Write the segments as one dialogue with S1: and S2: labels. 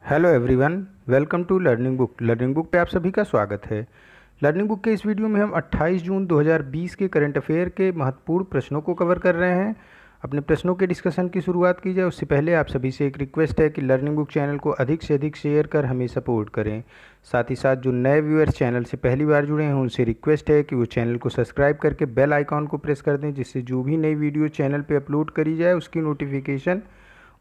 S1: Hello everyone, welcome to learning book पे आप सभी का स्वागत है। लर्निंग बुक के इस वीडियो में हम 28 जून 2020 के करंट अफेयर के महत्वपूर्ण प्रश्नों को कवर कर रहे हैं। अपने प्रश्नों के डिस्कशन की शुरुआत की जाए उससे पहले आप सभी से एक रिक्वेस्ट है कि लर्निंग बुक चैनल को अधिक से अधिक शेयर कर हमें सपोर्ट करें। साथ ही साथ जो नए व्यूअर्स चैनल से पहली बार जुड़े हैं उनसे रिक्वेस्ट है कि वो चैनल को सब्सक्राइब करके बेल आइकॉन को प्रेस कर दें, जिससे जो भी नई वीडियो चैनल पर अपलोड करी जाए उसकी नोटिफिकेशन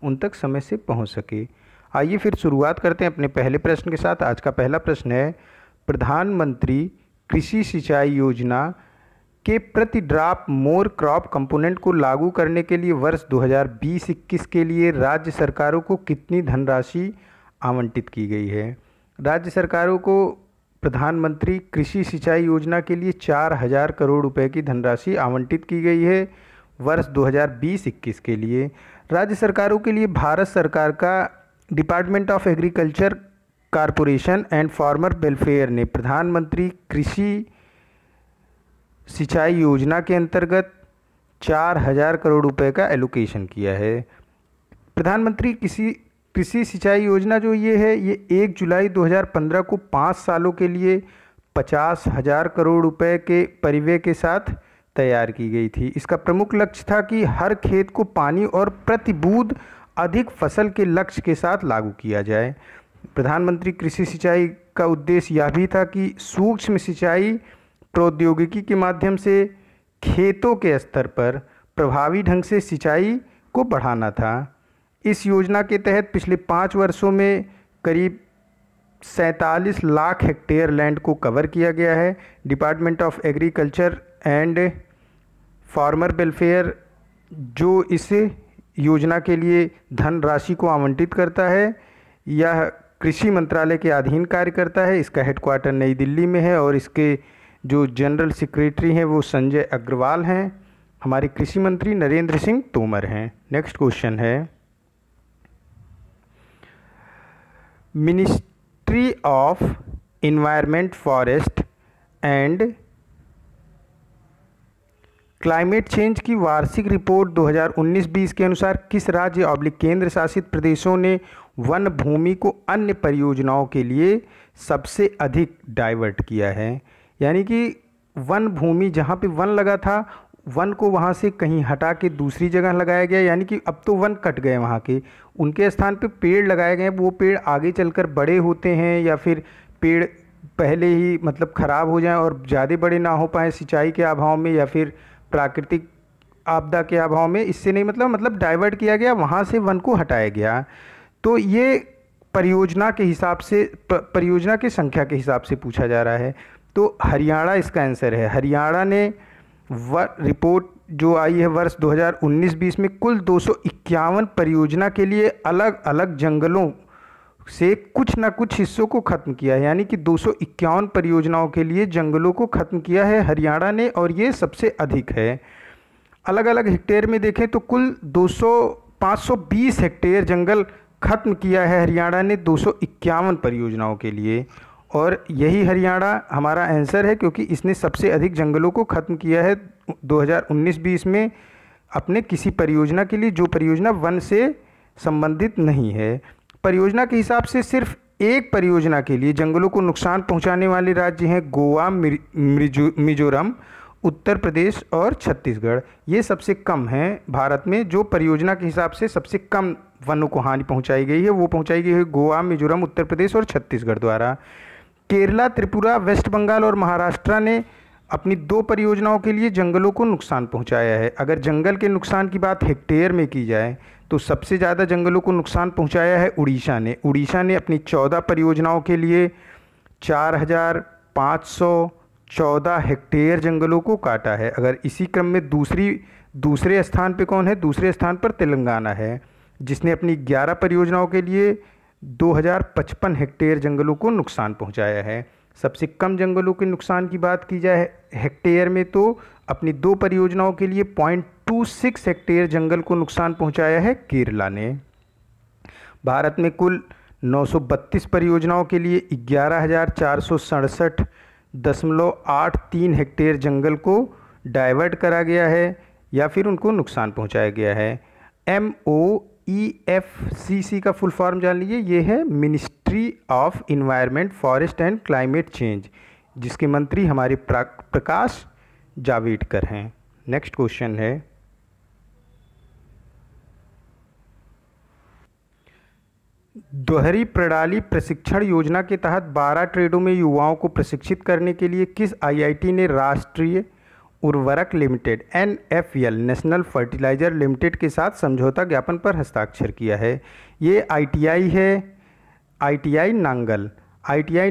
S1: उन तक समय से पहुँच सके। आइए फिर शुरुआत करते हैं अपने पहले प्रश्न के साथ। आज का पहला प्रश्न है, प्रधानमंत्री कृषि सिंचाई योजना के प्रति ड्रॉप मोर क्रॉप कंपोनेंट को लागू करने के लिए वर्ष 2020-21 के लिए राज्य सरकारों को कितनी धनराशि आवंटित की गई है। राज्य सरकारों को प्रधानमंत्री कृषि सिंचाई योजना के लिए 4000 करोड़ रुपए की धनराशि आवंटित की गई है वर्ष 2020-21 के लिए। राज्य सरकारों के लिए भारत सरकार का department of agriculture corporation and farmer welfare ने प्रधानमंत्री कृषि सिंचाई योजना के अंतर्गत 4000 करोड़ रुपए का एलोकेशन किया है। प्रधानमंत्री कृषि सिंचाई योजना जो ये 1 जुलाई 2015 को 5 सालों के लिए 50,000 करोड़ रुपए के परिव्यय के साथ तैयार की गई थी। इसका प्रमुख लक्ष्य था कि हर खेत को पानी और प्रति बूंद अधिक फसल के लक्ष्य के साथ लागू किया जाए। प्रधानमंत्री कृषि सिंचाई का उद्देश्य यह भी था कि सूक्ष्म सिंचाई प्रौद्योगिकी के माध्यम से खेतों के स्तर पर प्रभावी ढंग से सिंचाई को बढ़ाना था। इस योजना के तहत पिछले 5 वर्षों में करीब 47 लाख हेक्टेयर लैंड को कवर किया गया है। Department of agriculture and farmer welfare जो इस योजना के लिए धनराशि को आवंटित करता है, यह कृषि मंत्रालय के अधीन कार्य करता है। इसका हेडक्वार्टर नई दिल्ली में है और इसके जो जनरल सेक्रेटरी हैं वो संजय अग्रवाल हैं। हमारे कृषि मंत्री नरेंद्र सिंह तोमर हैं। नेक्स्ट क्वेश्चन है, ministry of environment, forest and climate change की वार्षिक रिपोर्ट 2019-20 के अनुसार किस राज्य और केंद्र शासित प्रदेशों ने वन भूमि को अन्य परियोजनाओं के लिए सबसे अधिक डाइवर्ट किया है। यानी कि वन भूमि जहाँ पे वन लगा था, वन को वहाँ से कहीं हटा के दूसरी जगह लगाया गया। यानी कि अब तो वन कट गए वहाँ के, उनके स्थान पे पेड़ लगाए गए। वो पेड़ आगे चलकर बड़े होते हैं या फिर पेड़ पहले ही मतलब ख़राब हो जाएं और ज़्यादा बड़े ना हो पाए सिंचाई के अभाव में या फिर प्राकृतिक आपदा के अभाव में। इससे नहीं मतलब डाइवर्ट किया गया, वहाँ से वन को हटाया गया। तो ये परियोजना के हिसाब से, परियोजना की संख्या के हिसाब से पूछा जा रहा है। तो हरियाणा इसका आंसर है। हरियाणा ने रिपोर्ट जो आई है वर्ष 2019-20 में कुल 251 परियोजना के लिए अलग अलग जंगलों से कुछ ना कुछ हिस्सों को ख़त्म किया है। यानी कि 251 परियोजनाओं के लिए जंगलों को ख़त्म किया है हरियाणा ने, और ये सबसे अधिक है। अलग अलग हेक्टेयर में देखें तो कुल 520 हेक्टेयर जंगल ख़त्म किया है हरियाणा ने 251 परियोजनाओं के लिए, और यही हरियाणा हमारा आंसर है क्योंकि इसने सबसे अधिक जंगलों को ख़त्म किया है 2019-20 में अपने किसी परियोजना के लिए जो परियोजना वन से संबंधित नहीं है। परियोजना के हिसाब से सिर्फ एक परियोजना के लिए जंगलों को नुकसान पहुंचाने वाले राज्य हैं गोवा, मिजोरम, उत्तर प्रदेश और छत्तीसगढ़। ये सबसे कम हैं भारत में। जो परियोजना के हिसाब से सबसे कम वनों को हानि पहुंचाई गई है वो पहुंचाई गई है गोवा, मिजोरम, उत्तर प्रदेश और छत्तीसगढ़ द्वारा। केरला, त्रिपुरा, वेस्ट बंगाल और महाराष्ट्र ने अपनी 2 परियोजनाओं के लिए जंगलों को नुकसान पहुंचाया है। अगर जंगल के नुकसान की बात हेक्टेयर में की जाए तो सबसे ज़्यादा जंगलों को नुकसान पहुंचाया है उड़ीसा ने। उड़ीसा ने अपनी 14 परियोजनाओं के लिए 4514 हेक्टेयर जंगलों को काटा है। अगर इसी क्रम में दूसरे स्थान पे कौन है? दूसरे स्थान पर तेलंगाना है, जिसने अपनी 11 परियोजनाओं के लिए 2055 हेक्टेयर जंगलों को नुकसान पहुंचाया है। सबसे कम जंगलों के नुकसान की बात की जाए हेक्टेयर में तो अपनी 2 परियोजनाओं के लिए 0.26 हेक्टेयर जंगल को नुकसान पहुंचाया है केरला ने। भारत में कुल 932 परियोजनाओं के लिए 11,467.83 हेक्टेयर जंगल को डाइवर्ट करा गया है या फिर उनको नुकसान पहुंचाया गया है। EFCC का फुल फॉर्म जान लीजिए, ये है ministry of environment, forest and climate change, जिसके मंत्री हमारे प्रकाश जावड़ेकर हैं। नेक्स्ट क्वेश्चन है, दोहरी प्रणाली प्रशिक्षण योजना के तहत 12 ट्रेडों में युवाओं को प्रशिक्षित करने के लिए किस IIT ने राष्ट्रीय उर्वरक limited NFL national fertilizer limited के साथ समझौता ज्ञापन पर हस्ताक्षर किया है? ये ITI है, ITI नांगल। ITI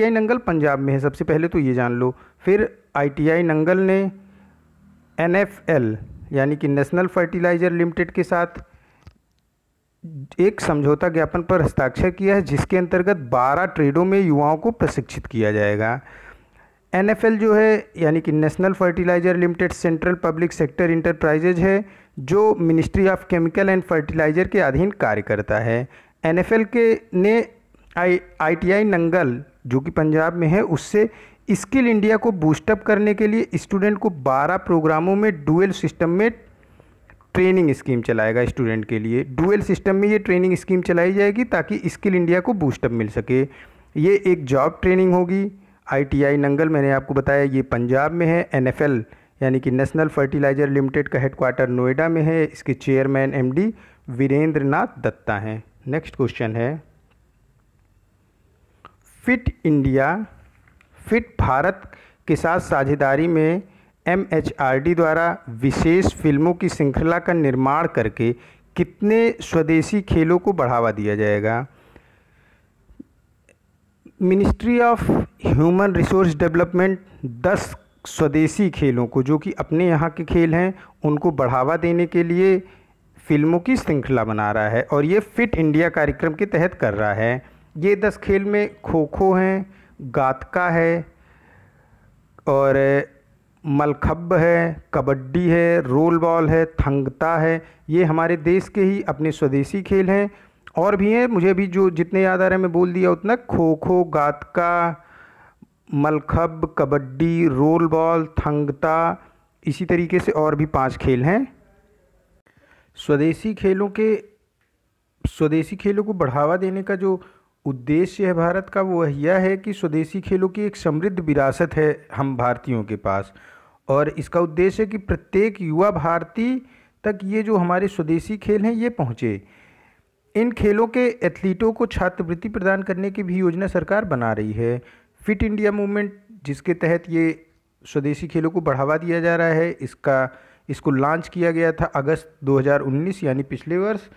S1: नंगल पंजाब में है, सबसे पहले तो ये जान लो। फिर ITI नंगल ने NFL यानी कि नेशनल फर्टिलाइजर लिमिटेड के साथ एक समझौता ज्ञापन पर हस्ताक्षर किया है, जिसके अंतर्गत 12 ट्रेडों में युवाओं को प्रशिक्षित किया जाएगा। NFL जो है यानी कि national fertilizer limited central public sector enterprises है, जो ministry of chemical and fertilizer के अधीन कार्य करता है। NFL के ने ITI नंगल जो कि पंजाब में है, उससे स्किल इंडिया को बूस्टअप करने के लिए स्टूडेंट को 12 प्रोग्रामों में डुअल सिस्टम में ट्रेनिंग स्कीम चलाएगा। स्टूडेंट के लिए डुअल सिस्टम में ये ट्रेनिंग स्कीम चलाई जाएगी ताकि स्किल इंडिया को बूस्टअप मिल सके। ये एक जॉब ट्रेनिंग होगी। ITI नंगल मैंने आपको बताया ये पंजाब में है। NFL यानी कि नेशनल फर्टिलाइजर लिमिटेड का हेडक्वार्टर नोएडा में है। इसके चेयरमैन MD वीरेंद्र नाथ दत्ता हैं। नेक्स्ट क्वेश्चन है, फिट भारत के साथ साझेदारी में MHRD द्वारा विशेष फिल्मों की श्रृंखला का निर्माण करके कितने स्वदेशी खेलों को बढ़ावा दिया जाएगा? Ministry of human resource development 10 स्वदेशी खेलों को, जो कि अपने यहाँ के खेल हैं, उनको बढ़ावा देने के लिए फिल्मों की श्रृंखला बना रहा है और ये फिट इंडिया कार्यक्रम के तहत कर रहा है। ये 10 खेल में खो खो हैं, गातका है और मलखम्ब है, कबड्डी है, रोल बॉल है, थंगता है। ये हमारे देश के ही अपने स्वदेशी खेल हैं। और भी हैं, मुझे भी जो जितने याद आ रहे हैं मैं बोल दिया उतना। खो खो, गातका, मलखम्ब, कबड्डी, रोल बॉल, थंगता, इसी तरीके से और भी 5 खेल हैं। स्वदेशी खेलों को बढ़ावा देने का जो उद्देश्य है भारत का, वो यह है कि स्वदेशी खेलों की एक समृद्ध विरासत है हम भारतीयों के पास, और इसका उद्देश्य है कि प्रत्येक युवा भारतीय तक ये जो हमारे स्वदेशी खेल हैं ये पहुँचे। इन खेलों के एथलीटों को छात्रवृत्ति प्रदान करने की भी योजना सरकार बना रही है। फिट इंडिया मूवमेंट, जिसके तहत ये स्वदेशी खेलों को बढ़ावा दिया जा रहा है, इसको लॉन्च किया गया था अगस्त 2019 यानी पिछले वर्ष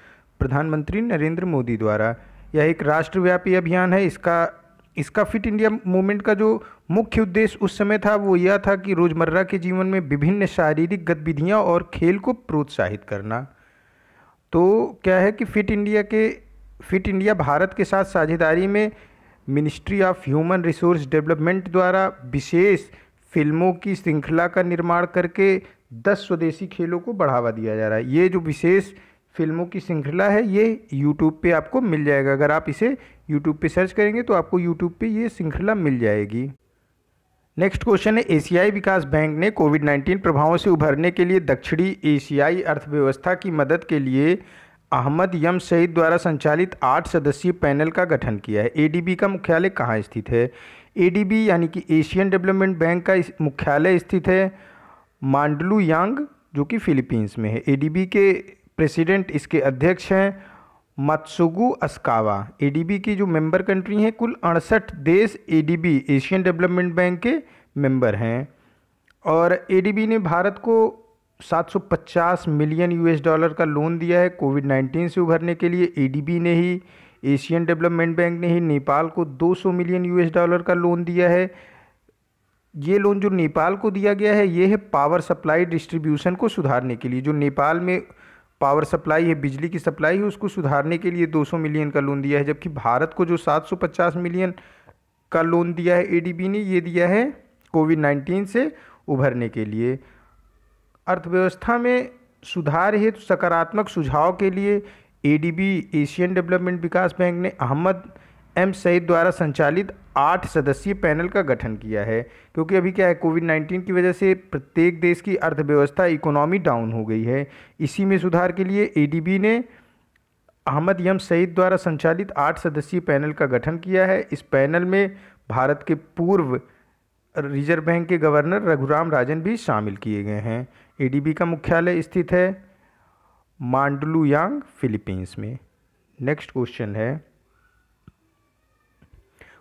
S1: प्रधानमंत्री नरेंद्र मोदी द्वारा। यह एक राष्ट्रव्यापी अभियान है। इसका फिट इंडिया मूवमेंट का जो मुख्य उद्देश्य उस समय था वो यह था कि रोज़मर्रा के जीवन में विभिन्न शारीरिक गतिविधियां और खेल को प्रोत्साहित करना। तो क्या है कि फिट इंडिया भारत के साथ साझेदारी में ministry of human resource development द्वारा विशेष फिल्मों की श्रृंखला का निर्माण करके 10 स्वदेशी खेलों को बढ़ावा दिया जा रहा है। ये जो विशेष फिल्मों की श्रृंखला है ये यूट्यूब पे आपको मिल जाएगा। अगर आप इसे यूट्यूब पे सर्च करेंगे तो आपको यूट्यूब पे ये श्रृंखला मिल जाएगी। नेक्स्ट क्वेश्चन है, एशियाई विकास बैंक ने कोविड-19 प्रभावों से उभरने के लिए दक्षिणी एशियाई अर्थव्यवस्था की मदद के लिए अहमद यम सईद द्वारा संचालित 8 सदस्यीय पैनल का गठन किया है। ADB का मुख्यालय कहाँ स्थित है? ADB यानी कि एशियन डेवलपमेंट बैंक का मुख्यालय स्थित है मांडलुयांग, जो कि फिलीपींस में है। ADB के प्रेसिडेंट, इसके अध्यक्ष हैं मत्सुगु अस्कावा। ADB की जो मेंबर कंट्री हैं, कुल 68 देश ADB एशियन डेवलपमेंट बैंक के मेंबर हैं। और ADB ने भारत को $750 मिलियन का लोन दिया है कोविड-19 से उभरने के लिए। ADB ने ही, एशियन डेवलपमेंट बैंक ने ही नेपाल को $200 मिलियन का लोन दिया है। ये लोन जो नेपाल को दिया गया है ये है पावर सप्लाई डिस्ट्रीब्यूशन को सुधारने के लिए। जो नेपाल में पावर सप्लाई है, बिजली की सप्लाई है, उसको सुधारने के लिए 200 मिलियन का लोन दिया है। जबकि भारत को जो 750 मिलियन का लोन दिया है ADB ने, ये दिया है कोविड-19 से उभरने के लिए। अर्थव्यवस्था में सुधार हेतु सकारात्मक सुझाव के लिए ADB एशियन डेवलपमेंट विकास बैंक ने अहमद एम सईद द्वारा संचालित 8 सदस्यीय पैनल का गठन किया है? क्योंकि अभी क्या है, कोविड-19 की वजह से प्रत्येक देश की अर्थव्यवस्था, इकोनॉमी डाउन हो गई है। इसी में सुधार के लिए एडीबी ने अहमद यम सईद द्वारा संचालित 8 सदस्यीय पैनल का गठन किया है। इस पैनल में भारत के पूर्व रिजर्व बैंक के गवर्नर रघुराम राजन भी शामिल किए गए हैं। एडीबी का मुख्यालय स्थित है मांडलुयांग, फिलीपींस में। नेक्स्ट क्वेश्चन है,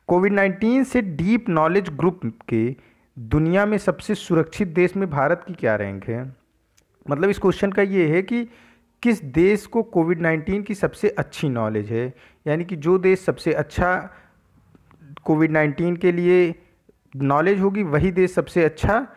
S1: कोविड-19 से डीप नॉलेज ग्रुप के दुनिया में सबसे सुरक्षित देश में भारत की क्या रैंक है? मतलब इस क्वेश्चन का ये है कि किस देश को कोविड-19 की सबसे अच्छी नॉलेज है, यानी कि जो देश सबसे अच्छा कोविड-19 के लिए नॉलेज होगी वही देश सबसे अच्छा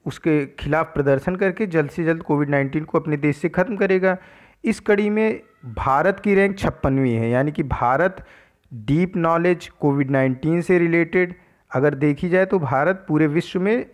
S1: उसके खिलाफ प्रदर्शन करके जल्द से जल्द कोविड-19 को अपने देश से ख़त्म करेगा। इस कड़ी में भारत की रैंक 56वीं है, यानी कि भारत डीप नॉलेज कोविड-19 से रिलेटेड अगर देखी जाए तो भारत पूरे विश्व में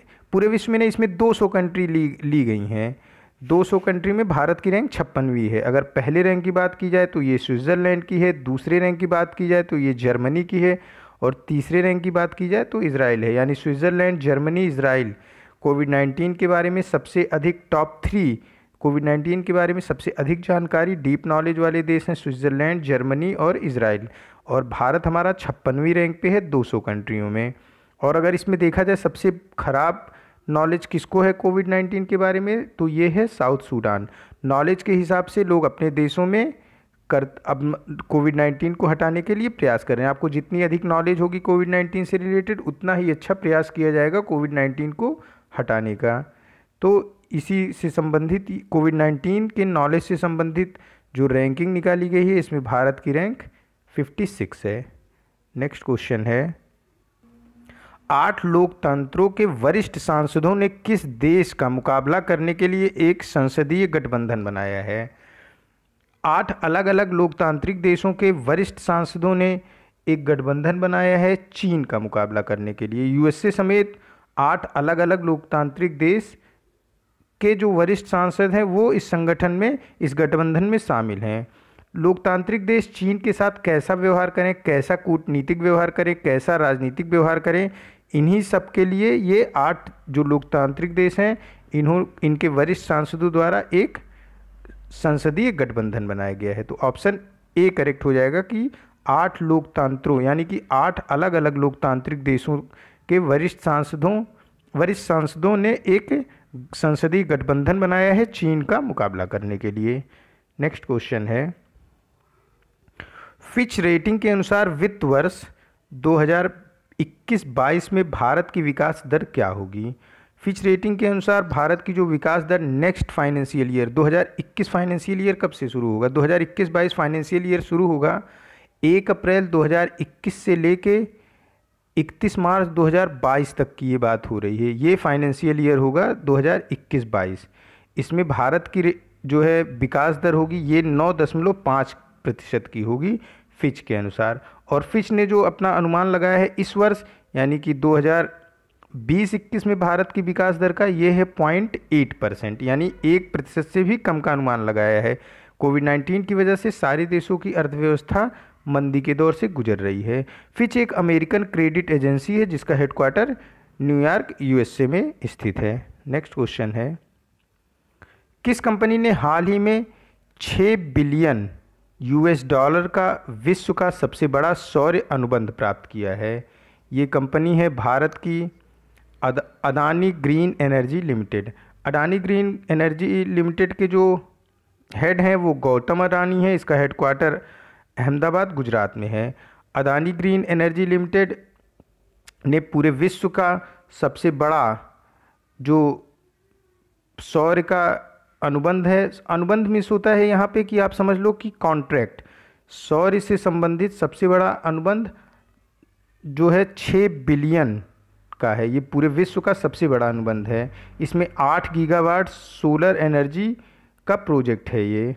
S1: नहीं, इसमें 200 कंट्री ली गई हैं। 200 कंट्री में भारत की रैंक 56वीं है। अगर पहले रैंक की बात की जाए तो ये स्विट्ज़रलैंड की है, दूसरे रैंक की बात की जाए तो ये जर्मनी की है, और तीसरे रैंक की बात की जाए तो इजराइल है। यानी स्विट्ज़रलैंड, जर्मनी, इजराइल कोविड-19 के बारे में सबसे अधिक टॉप 3 कोविड-19 के बारे में सबसे अधिक जानकारी डीप नॉलेज वाले देश हैं स्विट्ज़रलैंड, जर्मनी और इजराइल। और भारत हमारा 56वीं रैंक पे है 200 कंट्रियों में। और अगर इसमें देखा जाए सबसे ख़राब नॉलेज किसको है कोविड-19 के बारे में, तो ये है साउथ सूडान। नॉलेज के हिसाब से लोग अपने देशों में अब कोविड-19 को हटाने के लिए प्रयास कर रहे हैं। आपको जितनी अधिक नॉलेज होगी कोविड-19 से रिलेटेड उतना ही अच्छा प्रयास किया जाएगा कोविड-19 को हटाने का। तो इसी से संबंधित कोविड-19 के नॉलेज से संबंधित जो रैंकिंग निकाली गई है इसमें भारत की रैंक 56 है। नेक्स्ट क्वेश्चन है, 8 लोकतंत्रों के वरिष्ठ सांसदों ने किस देश का मुकाबला करने के लिए एक संसदीय गठबंधन बनाया है? 8 अलग अलग लोकतांत्रिक देशों के वरिष्ठ सांसदों ने एक गठबंधन बनाया है चीन का मुकाबला करने के लिए। यूएसए समेत 8 अलग अलग लोकतांत्रिक देश के जो वरिष्ठ सांसद हैं वो इस संगठन में, इस गठबंधन में शामिल हैं। लोकतांत्रिक देश चीन के साथ कैसा व्यवहार करें, कैसा कूटनीतिक व्यवहार करें, कैसा राजनीतिक व्यवहार करें, इन्हीं सब के लिए ये 8 जो लोकतांत्रिक देश हैं इनके वरिष्ठ सांसदों द्वारा एक संसदीय गठबंधन बनाया गया है। तो ऑप्शन ए करेक्ट हो जाएगा कि 8 लोकतंत्रों यानी कि 8 अलग अलग लोकतांत्रिक देशों के वरिष्ठ सांसदों ने एक संसदीय गठबंधन बनाया है चीन का मुकाबला करने के लिए। नेक्स्ट क्वेश्चन है, फिच रेटिंग के अनुसार वित्त वर्ष 2021-22 में भारत की विकास दर क्या होगी? फिच रेटिंग के अनुसार भारत की जो विकास दर next financial year 2021 financial year कब से शुरू होगा? 2021-22 फाइनेंशियल ईयर शुरू होगा 1 अप्रैल 2021 से लेके 31 मार्च 2022 तक की ये बात हो रही है। ये फाइनेंशियल ईयर होगा 2021-22। इसमें भारत की जो है विकास दर होगी ये 9.5% की होगी फिच के अनुसार। और फिच ने जो अपना अनुमान लगाया है इस वर्ष यानी कि 2020-21 में भारत की विकास दर का ये है 0.8%, यानी 1% से भी कम का अनुमान लगाया है। कोविड-19 की वजह से सारे देशों की अर्थव्यवस्था मंदी के दौर से गुजर रही है। फिच एक अमेरिकन क्रेडिट एजेंसी है जिसका हेडक्वार्टर न्यूयॉर्क यूएसए में स्थित है। नेक्स्ट क्वेश्चन है, किस कंपनी ने हाल ही में 6 बिलियन US डॉलर का विश्व का सबसे बड़ा सौर अनुबंध प्राप्त किया है? ये कंपनी है भारत की Adani green energy limited. Adani green energy limited के जो हेड हैं वो गौतम अडानी है। इसका हेडक्वार्टर अहमदाबाद गुजरात में है। अदानी ग्रीन एनर्जी लिमिटेड ने पूरे विश्व का सबसे बड़ा जो सौर का अनुबंध है, अनुबंध मिस होता है यहाँ पे कि आप समझ लो कि कॉन्ट्रैक्ट, सौर से संबंधित सबसे बड़ा अनुबंध जो है 6 बिलियन का है। ये पूरे विश्व का सबसे बड़ा अनुबंध है। इसमें 8 गीगावाट सोलर एनर्जी का प्रोजेक्ट है। ये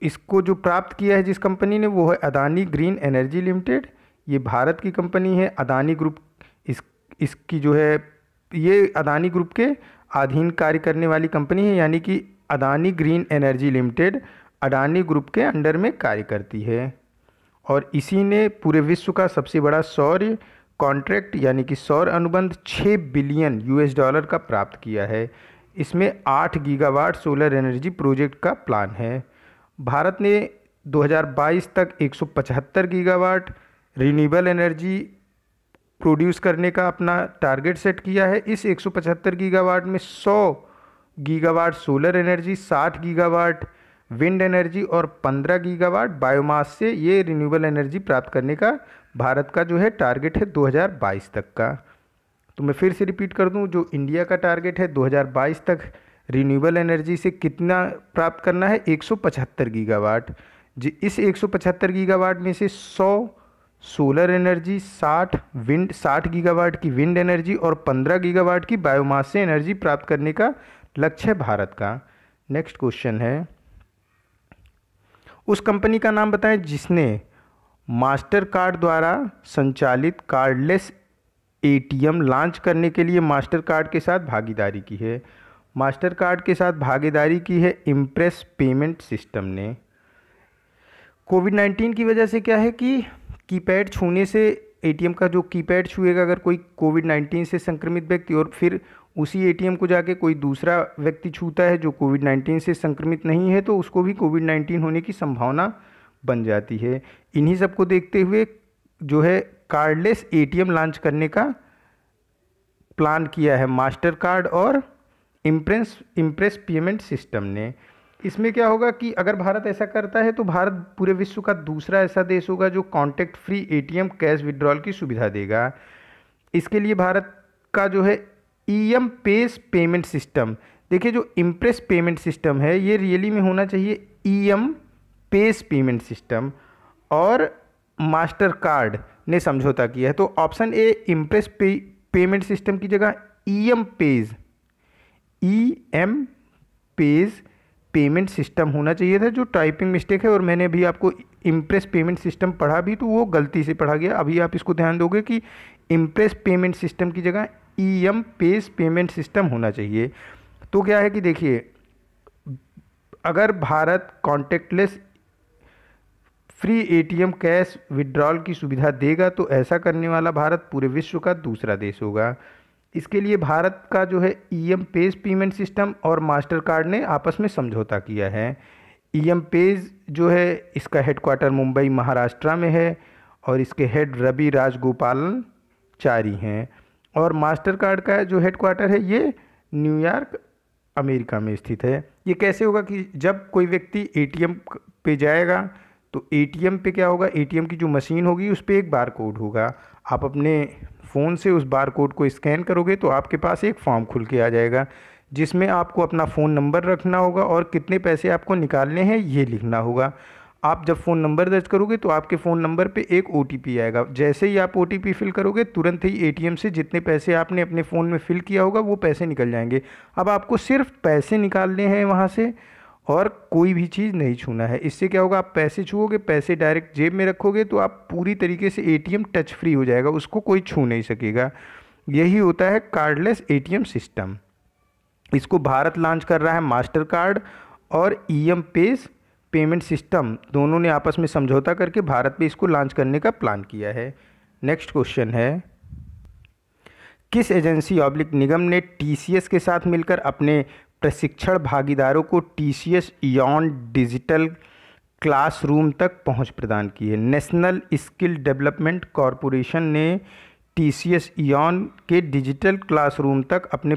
S1: इसको जो प्राप्त किया है जिस कंपनी ने वो है अदानी ग्रीन एनर्जी लिमिटेड। ये भारत की कंपनी है। अदानी ग्रुप इसकी जो है ये अदानी ग्रुप के अधीन कार्य करने वाली कंपनी है, यानी कि Adani green energy limited Adani group के अंडर में कार्य करती है। और इसी ने पूरे विश्व का सबसे बड़ा सौर कॉन्ट्रैक्ट यानी कि सौर अनुबंध 6 बिलियन US डॉलर का प्राप्त किया है। इसमें 8 गीगावाट सोलर एनर्जी प्रोजेक्ट का प्लान है। भारत ने 2022 तक 175 गीगावाट रिन्यूएबल एनर्जी प्रोड्यूस करने का अपना टारगेट सेट किया है। इस 175 गीगावाट में 100 gigawatt solar energy, 60 gigawatt wind energy और 15 गीगावाट बायोमास से ये रिन्यूएबल एनर्जी प्राप्त करने का भारत का जो है टारगेट है 2022 तक का। तो मैं फिर से रिपीट कर दूं, जो इंडिया का टारगेट है 2022 तक रिन्यूएबल एनर्जी से कितना प्राप्त करना है, 175 गीगावाट। जी, इस 175 गीगावाट में से 100 सोलर एनर्जी, 60 गीगावाट की विंड एनर्जी और 15 गीगावाट की बायोमास से एनर्जी प्राप्त करने का लक्ष्य है भारत का। नेक्स्ट क्वेश्चन है, उस कंपनी का नाम बताएं जिसने मास्टर कार्ड द्वारा संचालित कार्डलेस ATM लॉन्च करने के लिए मास्टर कार्ड के साथ भागीदारी की है। मास्टर कार्ड के साथ भागीदारी की है इम्प्रेस पेमेंट सिस्टम ने। कोविड-19 की वजह से क्या है कि कीपैड छूने से ATM का जो कीपैड छुएगा अगर कोई कोविड-19 से संक्रमित व्यक्ति और फिर उसी ATM को जाके कोई दूसरा व्यक्ति छूता है जो कोविड-19 से संक्रमित नहीं है तो उसको भी कोविड-19 होने की संभावना बन जाती है। इन्हीं सब को देखते हुए जो है कार्डलेस ATM लॉन्च करने का प्लान किया है मास्टर कार्ड और इम्प्रेस पेमेंट सिस्टम ने। इसमें क्या होगा कि अगर भारत ऐसा करता है तो भारत पूरे विश्व का दूसरा ऐसा देश होगा जो contact free ATM cash withdrawal की सुविधा देगा। इसके लिए भारत का जो है EM पेस पेमेंट सिस्टम, देखिए जो इम्प्रेस पेमेंट सिस्टम है ये रियली में होना चाहिए EM पेस पेमेंट सिस्टम, और मास्टर कार्ड ने समझौता किया है। तो option A impress payment system की जगह EM पेज पेमेंट सिस्टम होना चाहिए था, जो टाइपिंग मिस्टेक है। और मैंने अभी आपको इम्प्रेस पेमेंट सिस्टम पढ़ा भी तो वो गलती से पढ़ा गया। अभी आप इसको ध्यान दोगे कि इम्प्रेस पेमेंट सिस्टम की जगह EM पेज पेमेंट सिस्टम होना चाहिए। तो क्या है कि देखिए, अगर Bharat contactless free ATM cash withdrawal की सुविधा देगा तो ऐसा करने वाला भारत पूरे विश्व का दूसरा देश होगा। इसके लिए भारत का जो है EM पेज पेमेंट सिस्टम और मास्टर कार्ड ने आपस में समझौता किया है। EM पेज जो है इसका हेडक्वार्टर मुंबई महाराष्ट्र में है और इसके हेड रवि राजगोपालाचारी हैं, और मास्टर कार्ड का जो हेडक्वार्टर है ये न्यूयॉर्क अमेरिका में स्थित है। ये कैसे होगा कि जब कोई व्यक्ति ATM पे जाएगा तो ATM पे क्या होगा, ATM की जो मशीन होगी उस पर एक बार कोड होगा। आप अपने फ़ोन से उस बार कोड को स्कैन करोगे तो आपके पास एक फॉर्म खुल के आ जाएगा जिसमें आपको अपना फ़ोन नंबर रखना होगा और कितने पैसे आपको निकालने हैं ये लिखना होगा। आप जब फ़ोन नंबर दर्ज करोगे तो आपके फ़ोन नंबर पे एक OTP आएगा। जैसे ही आप OTP फिल करोगे तुरंत ही ATM से जितने पैसे आपने अपने फ़ोन में फिल किया होगा वो पैसे निकल जाएंगे। अब आपको सिर्फ पैसे निकालने हैं वहाँ से और कोई भी चीज़ नहीं छूना है। इससे क्या होगा, आप पैसे छूओगे, पैसे डायरेक्ट जेब में रखोगे तो आप पूरी तरीके से ATM टच फ्री हो जाएगा, उसको कोई छू नहीं सकेगा। यही होता है कार्डलेस ATM सिस्टम। इसको भारत लॉन्च कर रहा है मास्टर कार्ड और EM पेज पेमेंट सिस्टम दोनों ने आपस में समझौता करके भारत में इसको लॉन्च करने का प्लान किया है। नेक्स्ट क्वेश्चन है, किस एजेंसी निगम ने TCS के साथ मिलकर अपने प्रशिक्षण भागीदारों को TCS इयॉन डिजिटल क्लासरूम तक पहुंच प्रदान की है। नेशनल स्किल डेवलपमेंट कॉरपोरेशन ने TCS इयॉन के डिजिटल क्लासरूम तक अपने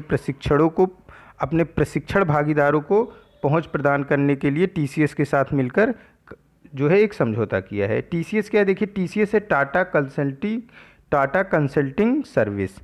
S1: प्रशिक्षण भागीदारों को पहुंच प्रदान करने के लिए TCS के साथ मिलकर जो है एक समझौता किया है। TCS क्या है, देखिए TCS है टाटा कंसल्टिंग सर्विस।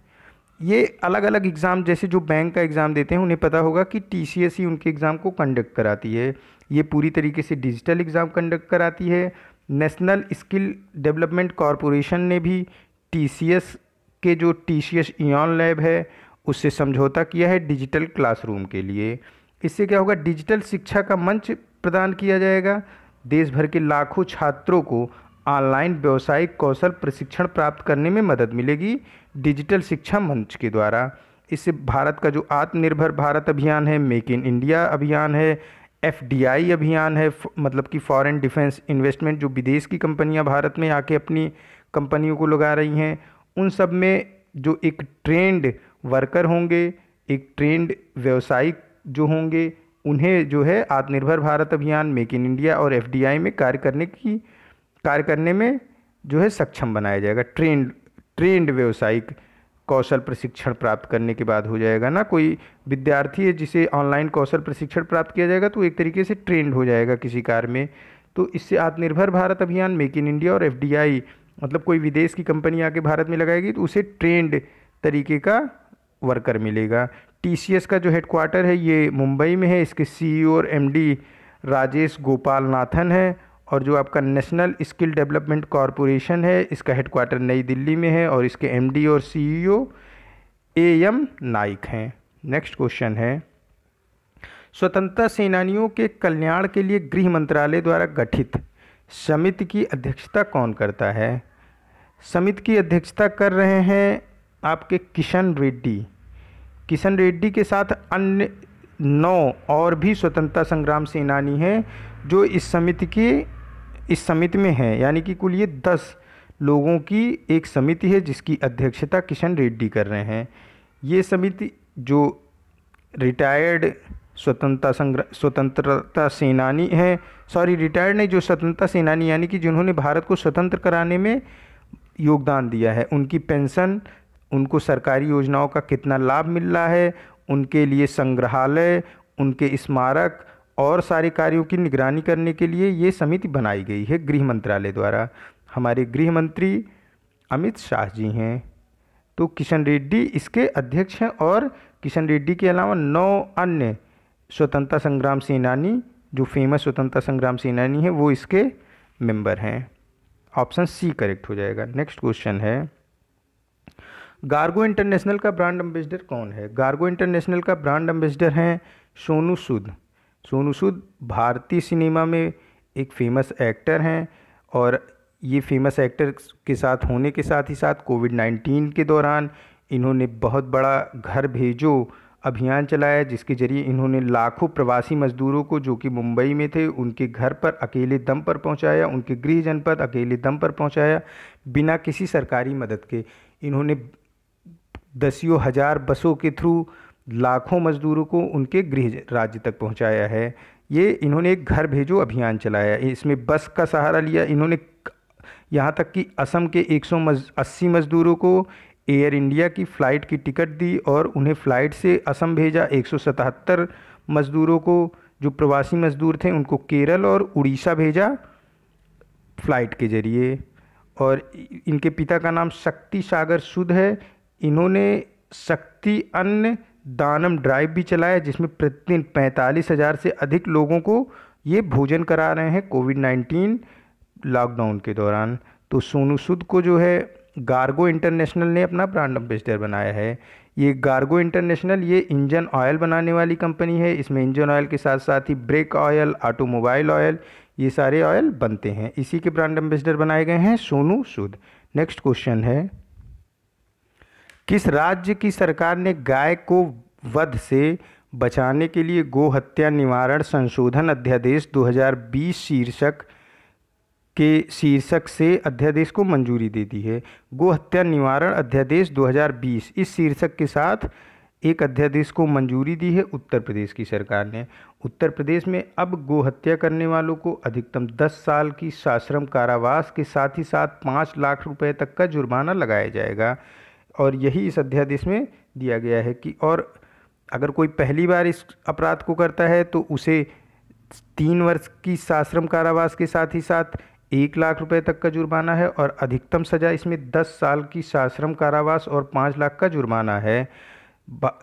S1: ये अलग अलग एग्ज़ाम, जैसे जो बैंक का एग्ज़ाम देते हैं उन्हें पता होगा कि TCS ही उनके एग्ज़ाम को कंडक्ट कराती है। ये पूरी तरीके से डिजिटल एग्ज़ाम कंडक्ट कराती है। नेशनल स्किल डेवलपमेंट कॉरपोरेशन ने भी TCS के जो TCS इयॉन लैब है उससे समझौता किया है डिजिटल क्लासरूम के लिए। इससे क्या होगा, डिजिटल शिक्षा का मंच प्रदान किया जाएगा। देश भर के लाखों छात्रों को ऑनलाइन व्यावसायिक कौशल प्रशिक्षण प्राप्त करने में मदद मिलेगी डिजिटल शिक्षा मंच के द्वारा। इससे भारत का जो आत्मनिर्भर भारत अभियान है, मेक इन इंडिया अभियान है, FDI अभियान है, मतलब कि फॉरेन डिफेंस इन्वेस्टमेंट, जो विदेश की कंपनियां भारत में आके अपनी कंपनियों को लगा रही हैं, उन सब में जो एक ट्रेंड वर्कर होंगे, एक ट्रेंड व्यवसायिक जो होंगे, उन्हें जो है आत्मनिर्भर भारत अभियान, मेक इन इंडिया और FDI में कार्य करने में जो है सक्षम बनाया जाएगा। ट्रेंड व्यवसायिक कौशल प्रशिक्षण प्राप्त करने के बाद हो जाएगा ना। कोई विद्यार्थी है जिसे ऑनलाइन कौशल प्रशिक्षण प्राप्त किया जाएगा तो एक तरीके से ट्रेंड हो जाएगा किसी कार्य में। तो इससे आत्मनिर्भर भारत अभियान, मेक इन इंडिया और FDI, मतलब कोई विदेश की कंपनी आके भारत में लगाएगी तो उसे ट्रेंड तरीके का वर्कर मिलेगा। TCS का जो हेडक्वार्टर है ये मुंबई में है, इसके CEO और MD राजेश गोपाल नाथन है। और जो आपका नेशनल स्किल डेवलपमेंट कॉरपोरेशन है, इसका हेडक्वार्टर नई दिल्ली में है और इसके MD और CEO AM नाइक हैं। नेक्स्ट क्वेश्चन है, स्वतंत्रता सेनानियों के कल्याण के लिए गृह मंत्रालय द्वारा गठित समिति की अध्यक्षता कौन करता है? समिति की अध्यक्षता कर रहे हैं आपके किशन रेड्डी। किशन रेड्डी के साथ अन्य 9 और भी स्वतंत्रता संग्राम सेनानी हैं जो इस समिति में हैं, यानी कि कुल ये 10 लोगों की एक समिति है जिसकी अध्यक्षता किशन रेड्डी कर रहे हैं। ये समिति जो रिटायर्ड स्वतंत्रता सेनानी हैं, रिटायर्ड नहीं, जो स्वतंत्रता सेनानी यानी कि जिन्होंने भारत को स्वतंत्र कराने में योगदान दिया है, उनकी पेंशन, उनको सरकारी योजनाओं का कितना लाभ मिल रहा है, उनके लिए संग्रहालय, उनके स्मारक और सारे कार्यों की निगरानी करने के लिए ये समिति बनाई गई है गृह मंत्रालय द्वारा। हमारे गृह मंत्री अमित शाह जी हैं। तो किशन रेड्डी इसके अध्यक्ष हैं और किशन रेड्डी के अलावा 9 अन्य स्वतंत्रता संग्राम सेनानी, जो फेमस स्वतंत्रता संग्राम सेनानी हैं, वो इसके मेंबर हैं। ऑप्शन C करेक्ट हो जाएगा। नेक्स्ट क्वेश्चन है, गार्गो इंटरनेशनल का ब्रांड एम्बेसडर कौन है? गार्गो इंटरनेशनल का ब्रांड एम्बेसडर हैं सोनू सूद। सोनू सूद भारतीय सिनेमा में एक फेमस एक्टर हैं और ये फेमस एक्टर के साथ होने के साथ ही साथ कोविड-19 के दौरान इन्होंने बहुत बड़ा घर भेजो अभियान चलाया, जिसके जरिए इन्होंने लाखों प्रवासी मजदूरों को जो कि मुंबई में थे उनके घर पर अकेले दम पर पहुंचाया, उनके गृह जनपद अकेले दम पर पहुंचाया बिना किसी सरकारी मदद के। इन्होंने दसियों हज़ार बसों के थ्रू लाखों मजदूरों को उनके गृह राज्य तक पहुंचाया है। ये इन्होंने एक घर भेजो अभियान चलाया, इसमें बस का सहारा लिया इन्होंने। यहाँ तक कि असम के 180 मजदूरों को एयर इंडिया की फ़्लाइट की टिकट दी और उन्हें फ़्लाइट से असम भेजा। 177 मज़दूरों को, जो प्रवासी मज़दूर थे, उनको केरल और उड़ीसा भेजा फ़्लाइट के ज़रिए। और इनके पिता का नाम शक्ति सागर सूद है। इन्होंने शक्ति अन्न दानम ड्राइव भी चलाया, जिसमें प्रतिदिन 45,000 से अधिक लोगों को ये भोजन करा रहे हैं कोविड-19 लॉकडाउन के दौरान। तो सोनू सूद को जो है गार्गो इंटरनेशनल ने अपना ब्रांड एम्बेसडर बनाया है। ये गार्गो इंटरनेशनल ये इंजन ऑयल बनाने वाली कंपनी है। इसमें इंजन ऑयल के साथ साथ ही ब्रेक ऑयल, ऑटोमोबाइल ऑयल, ये सारे ऑयल बनते हैं। इसी के ब्रांड एम्बेसडर बनाए गए हैं सोनू सूद। नेक्स्ट क्वेश्चन है, किस राज्य की सरकार ने गाय को वध से बचाने के लिए गो हत्या निवारण संशोधन अध्यादेश 2020 शीर्षक से अध्यादेश को मंजूरी दे दी है? गो हत्या निवारण अध्यादेश 2020 इस शीर्षक के साथ एक अध्यादेश को मंजूरी दी है उत्तर प्रदेश की सरकार ने। उत्तर प्रदेश में अब गो हत्या करने वालों को अधिकतम 10 साल की सश्रम कारावास के साथ ही साथ 5 लाख रुपए तक का जुर्माना लगाया जाएगा। और यही इस अध्यादेश में दिया गया है कि और अगर कोई पहली बार इस अपराध को करता है तो उसे 3 वर्ष की सश्रम कारावास के साथ ही साथ 1 लाख रुपए तक का जुर्माना है और अधिकतम सज़ा इसमें 10 साल की सश्रम कारावास और 5 लाख का जुर्माना है।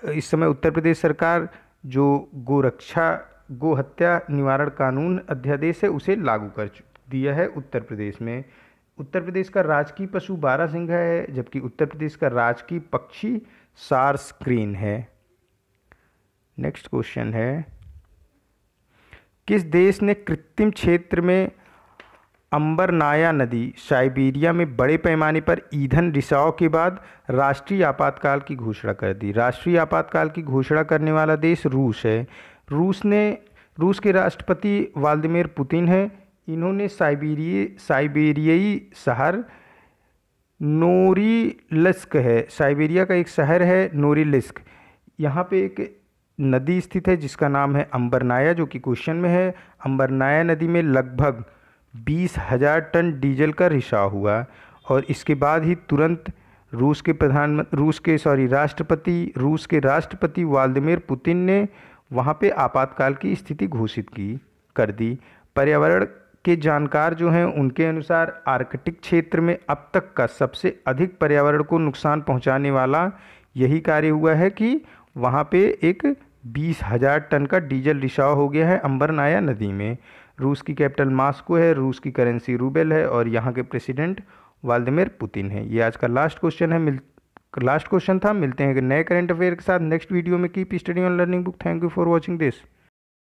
S1: इस समय उत्तर प्रदेश सरकार जो गो हत्या निवारण कानून अध्यादेश है उसे लागू कर दिया है उत्तर प्रदेश में। उत्तर प्रदेश का राजकीय पशु बारहसिंघा है, जबकि उत्तर प्रदेश का राजकीय पक्षी सारस क्रेन है। नेक्स्ट क्वेश्चन है, किस देश ने कृत्रिम क्षेत्र में अंबरनाया नदी साइबेरिया में बड़े पैमाने पर ईंधन रिसाव के बाद राष्ट्रीय आपातकाल की घोषणा कर दी? राष्ट्रीय आपातकाल की घोषणा करने वाला देश रूस है। रूस ने रूस के राष्ट्रपति व्लादिमीर पुतिन हैं। इन्होंने साइबेरियाई शहर नोरिलिस्क है, साइबेरिया का एक शहर है नोरिलिस्क, यहाँ पे एक नदी स्थित है जिसका नाम है अंबरनाया, जो कि क्वेश्चन में है। अंबरनाया नदी में लगभग 20,000 टन डीजल का रिसाव हुआ और इसके बाद ही तुरंत रूस के राष्ट्रपति व्लादिमीर पुतिन ने वहाँ पे आपातकाल की स्थिति घोषित कर दी। पर्यावरण के जानकार जो हैं उनके अनुसार आर्कटिक क्षेत्र में अब तक का सबसे अधिक पर्यावरण को नुकसान पहुंचाने वाला यही कार्य हुआ है कि वहाँ पे एक 20,000 टन का डीजल रिसाव हो गया है अंबरनाया नदी में। रूस की कैपिटल मॉस्को है, रूस की करेंसी रूबेल है और यहाँ के प्रेसिडेंट व्लादिमीर पुतिन है। ये आज का लास्ट क्वेश्चन था। मिलते हैं नए करंट अफेयर के साथ नेक्स्ट वीडियो में। Keep study on learning book. Thank you for watching this.